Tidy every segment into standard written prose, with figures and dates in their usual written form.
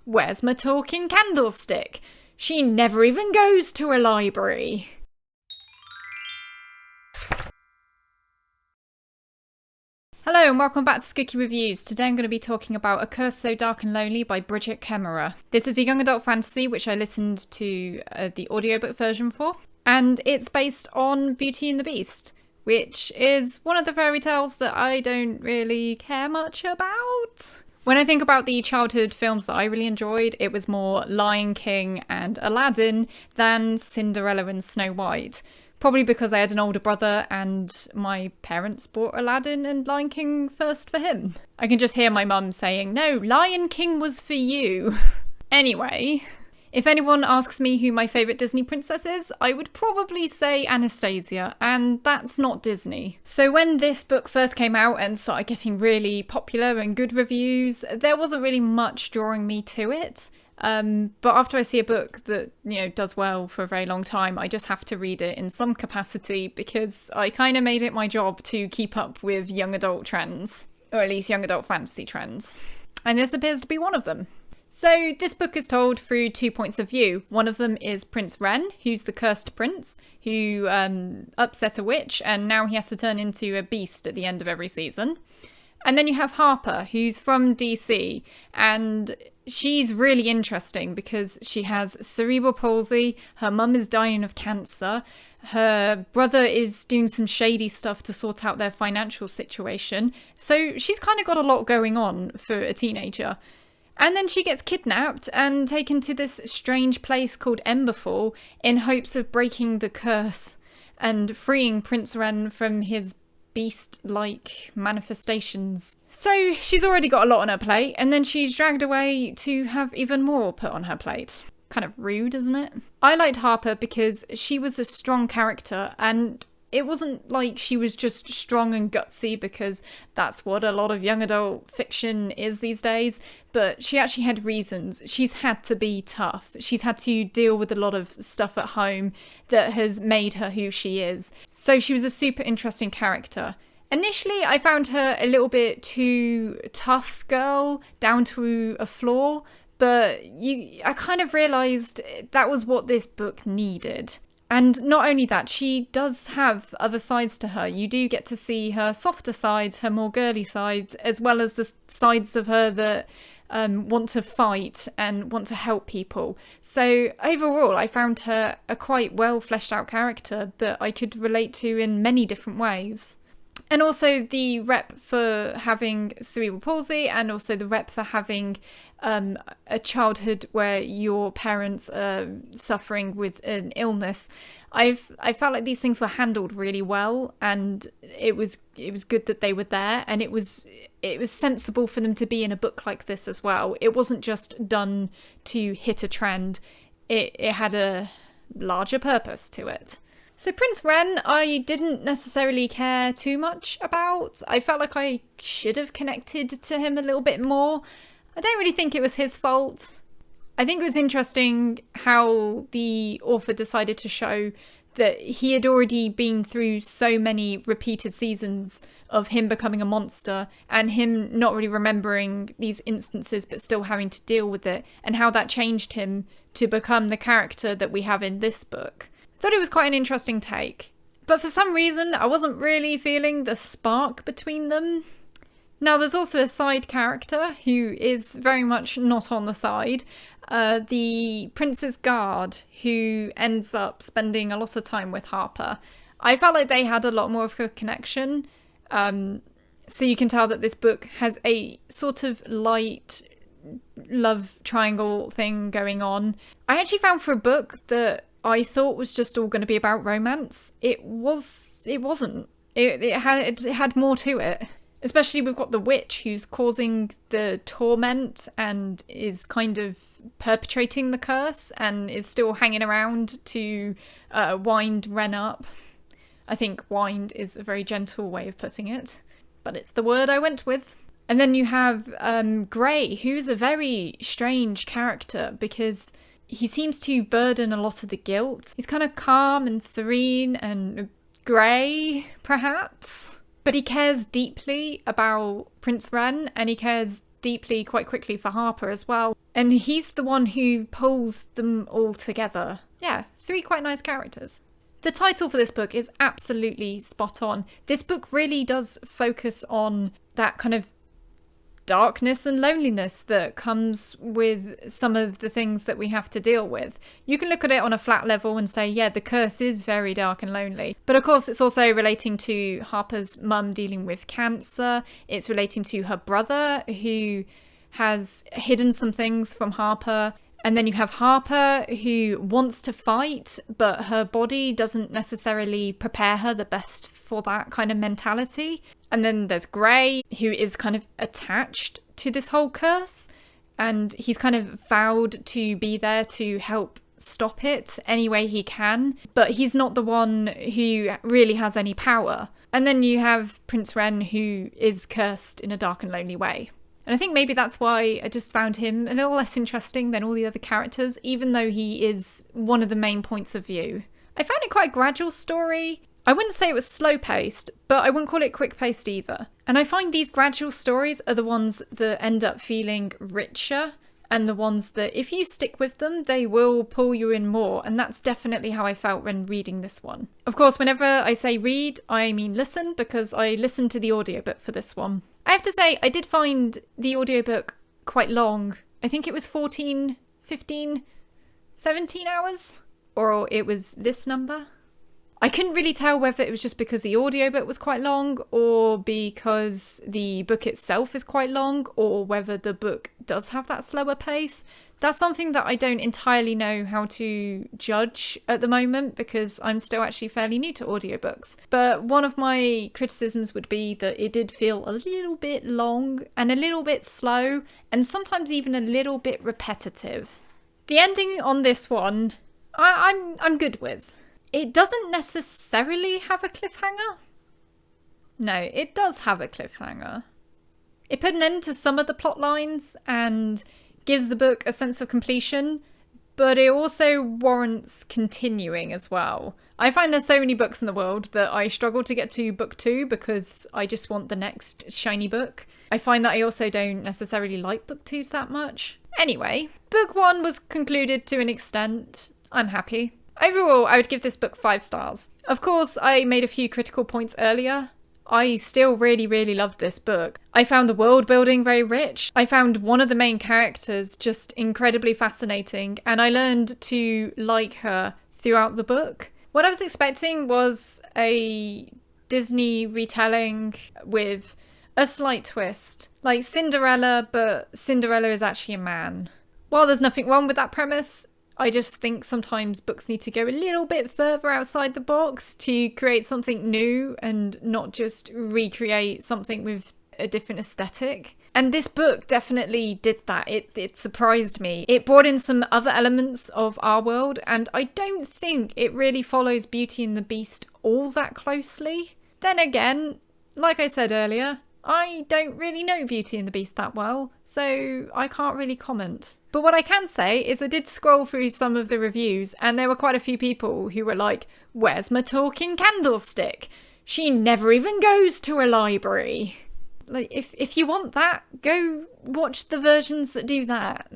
Where's my talking candlestick? She never even goes to a library. Hello and welcome back to Scookie Reviews. Today I'm going to be talking about A Curse So Dark and Lonely by Brigid Kemmerer. This is a young adult fantasy which I listened to the audiobook version for, and it's based on Beauty and the Beast, which is one of the fairy tales that I don't really care much about. When I think about the childhood films that I really enjoyed, it was more Lion King and Aladdin than Cinderella and Snow White. Probably because I had an older brother and my parents bought Aladdin and Lion King first for him. I can just hear my mum saying, "No, Lion King was for you." Anyway, if anyone asks me who my favourite Disney princess is, I would probably say Anastasia, and that's not Disney. So when this book first came out and started getting really popular and good reviews, there wasn't really much drawing me to it. But after I see a book that, does well for a very long time, I just have to read it in some capacity because I kind of made it my job to keep up with young adult trends, or at least young adult fantasy trends. And this appears to be one of them. So this book is told through 2 points of view. One of them is Prince Ren, who's the cursed prince who upset a witch and now he has to turn into a beast at the end of every season. And then you have Harper, who's from DC, and she's really interesting because she has cerebral palsy, her mum is dying of cancer, her brother is doing some shady stuff to sort out their financial situation, so she's kind of got a lot going on for a teenager. And then she gets kidnapped and taken to this strange place called Emberfall in hopes of breaking the curse and freeing Prince Ren from his beast-like manifestations. So she's already got a lot on her plate, and then she's dragged away to have even more put on her plate. Kind of rude, isn't it? I liked Harper because she was a strong character, and it wasn't like she was just strong and gutsy because that's what a lot of young adult fiction is these days, but she actually had reasons. She's had to be tough. She's had to deal with a lot of stuff at home that has made her who she is. So she was a super interesting character. Initially, I found her a little bit too tough girl, down to a flaw, but I kind of realised that was what this book needed. And not only that, she does have other sides to her. You do get to see her softer sides, her more girly sides, as well as the sides of her that want to fight and want to help people. So overall, I found her a quite well fleshed out character that I could relate to in many different ways. And also the rep for having cerebral palsy, and also the rep for having a childhood where your parents are suffering with an illness. I felt like these things were handled really well, and it was good that they were there, and it was sensible for them to be in a book like this as well. It wasn't just done to hit a trend. It had a larger purpose to it. So Prince Ren, I didn't necessarily care too much about. I felt like I should have connected to him a little bit more. I don't really think it was his fault. I think it was interesting how the author decided to show that he had already been through so many repeated seasons of him becoming a monster and him not really remembering these instances but still having to deal with it, and how that changed him to become the character that we have in this book. Thought it was quite an interesting take. But for some reason, I wasn't really feeling the spark between them. Now, there's also a side character who is very much not on the side. The Prince's Guard, who ends up spending a lot of time with Harper. I felt like they had a lot more of a connection. So you can tell that this book has a sort of light love triangle thing going on. I actually found for a book that I thought was just all going to be about romance, it wasn't. It had more to it. Especially we've got the witch who's causing the torment and is kind of perpetrating the curse and is still hanging around to wind Ren up. I think wind is a very gentle way of putting it, but it's the word I went with. And then you have Grey, who's a very strange character because he seems to burden a lot of the guilt. He's kind of calm and serene and grey, perhaps. But he cares deeply about Prince Ren, and he cares deeply quite quickly for Harper as well. And he's the one who pulls them all together. Yeah, 3 quite nice characters. The title for this book is absolutely spot on. This book really does focus on that kind of darkness and loneliness that comes with some of the things that we have to deal with. You can look at it on a flat level and say, yeah, the curse is very dark and lonely. But of course, it's also relating to Harper's mum dealing with cancer. It's relating to her brother who has hidden some things from Harper. And then you have Harper, who wants to fight, but her body doesn't necessarily prepare her the best for that kind of mentality. And then there's Gray, who is kind of attached to this whole curse, and he's kind of vowed to be there to help stop it any way he can, but he's not the one who really has any power. And then you have Prince Ren, who is cursed in a dark and lonely way. And I think maybe that's why I just found him a little less interesting than all the other characters, even though he is one of the main points of view. I found it quite a gradual story. I wouldn't say it was slow-paced, but I wouldn't call it quick-paced either. And I find these gradual stories are the ones that end up feeling richer, and the ones that, if you stick with them, they will pull you in more. And that's definitely how I felt when reading this one. Of course, whenever I say read, I mean listen, because I listened to the audiobook for this one. I have to say, I did find the audiobook quite long. I think it was 14, 15, 17 hours? Or it was this number? I couldn't really tell whether it was just because the audiobook was quite long, or because the book itself is quite long, or whether the book does have that slower pace. That's something that I don't entirely know how to judge at the moment, because I'm still actually fairly new to audiobooks. But one of my criticisms would be that it did feel a little bit long and a little bit slow, and sometimes even a little bit repetitive. The ending on this one, I'm good with. It doesn't necessarily have a cliffhanger. No, it does have a cliffhanger. It put an end to some of the plot lines and gives the book a sense of completion, but it also warrants continuing as well. I find there's so many books in the world that I struggle to get to book 2 because I just want the next shiny book. I find that I also don't necessarily like book 2s that much. Anyway, book 1 was concluded to an extent. I'm happy. Overall, I would give this book 5 stars. Of course, I made a few critical points earlier. I still really loved this book. I found the world building very rich. I found one of the main characters just incredibly fascinating, and I learned to like her throughout the book. What I was expecting was a Disney retelling with a slight twist. Like Cinderella, but Cinderella is actually a man. While there's nothing wrong with that premise, I just think sometimes books need to go a little bit further outside the box to create something new and not just recreate something with a different aesthetic. And this book definitely did that. It surprised me. It brought in some other elements of our world, and I don't think it really follows Beauty and the Beast all that closely. Then again, like I said earlier, I don't really know Beauty and the Beast that well, so I can't really comment. But what I can say is I did scroll through some of the reviews, and there were quite a few people who were like, "Where's my talking candlestick? She never even goes to a library." Like, if you want that, go watch the versions that do that.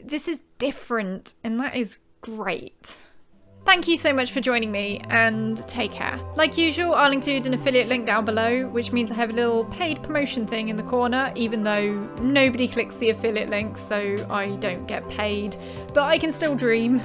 This is different, and that is great. Thank you so much for joining me, and take care. Like usual, I'll include an affiliate link down below, which means I have a little paid promotion thing in the corner, even though nobody clicks the affiliate link, so I don't get paid. But I can still dream.